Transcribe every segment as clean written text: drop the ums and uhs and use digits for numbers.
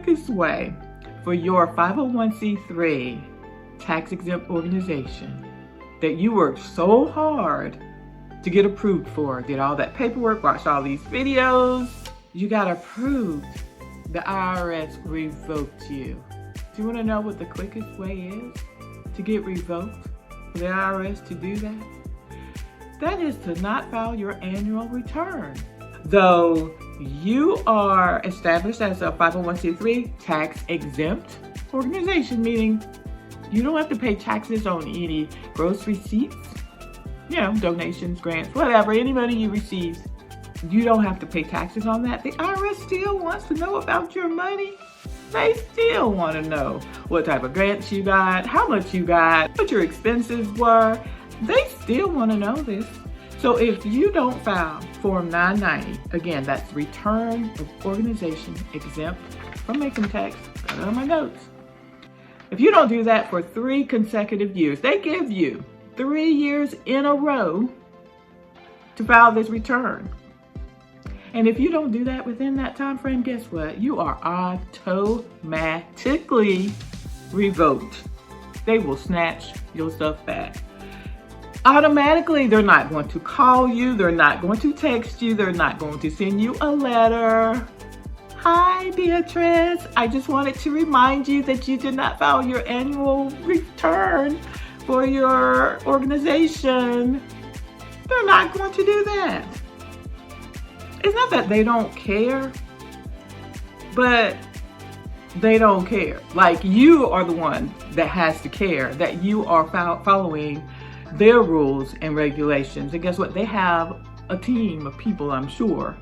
quickest way for your 501c3 tax-exempt organization that you worked so hard to get approved for, did all that paperwork, watched all these videos, you got approved, the IRS revoked you. Do you want to know what the quickest way is to get revoked for the IRS to do that? That is to not file your annual return. Though you are established as a 501c3 tax-exempt organization, meaning you don't have to pay taxes on any gross receipts, donations, grants, whatever, any money you receive, you don't have to pay taxes on that. The IRS still wants to know about your money. They still want to know what type of grants you got, how much you got, what your expenses were. They still want to know this. So if you don't file Form 990, again, that's return of organization exempt from income tax, got it on my notes. If you don't do that for 3 consecutive years, they give you 3 years in a row to file this return. And if you don't do that within that time frame, guess what? You are automatically revoked. They will snatch your stuff back. Automatically, they're not going to call you, they're not going to text you, they're not going to send you a letter. Hi, Beatrice. I just wanted to remind you that you did not file your annual return for your organization. They're not going to do that. It's not that they don't care, but they don't care. Like, you are the one that has to care, that you are following their rules and regulations. And guess what? They have a team of people, I'm sure,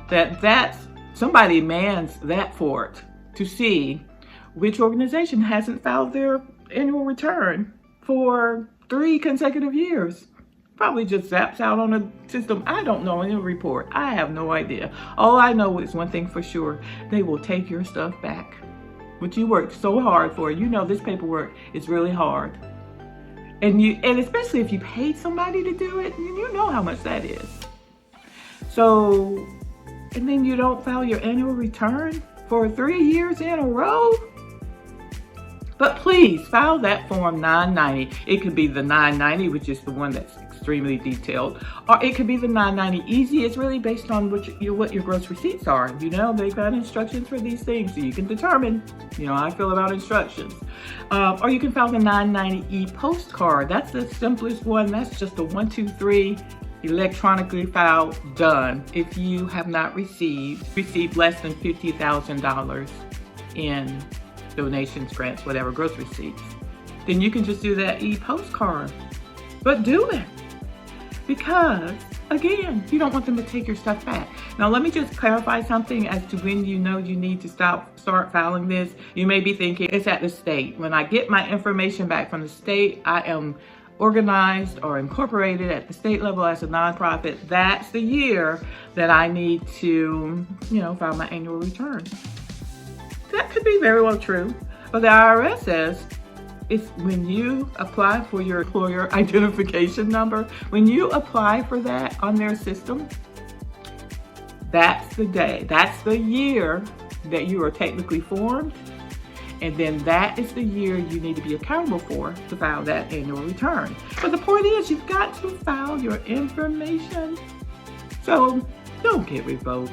that's somebody mans that fort to see which organization hasn't filed their annual return for 3 consecutive years. Probably just zaps out on the system. I don't know, in a report. I have no idea. All I know is one thing for sure. They will take your stuff back. What you worked so hard for. You know this paperwork is really hard. And especially if you paid somebody to do it, you know how much that is. So, and then you don't file your annual return for 3 years in a row? But please file that Form 990. It could be the 990, which is the one that's extremely detailed, or it could be the 990 easy. It's really based on what your gross receipts are. They've got instructions for these things, so you can determine, how I feel about instructions. Or you can file the 990 postcard. That's the simplest one. That's just a 1, 2, 3 electronically filed, done. If you have not received less than $50,000 in donations, grants, whatever, gross receipts, then you can just do that e-postcard. But do it, because again, you don't want them to take your stuff back. Now let me just clarify something as to when you know you need to start filing this. You may be thinking it's at the state. When I get my information back from the state, I am organized or incorporated at the state level as a nonprofit. That's the year that I need to, file my annual return. That could be very well true, but the IRS says it's when you apply for your employer identification number, when you apply for that on their system, that's the day, that's the year that you are technically formed. And then that is the year you need to be accountable for to file that annual return. But the point is, you've got to file your information. So don't get revoked.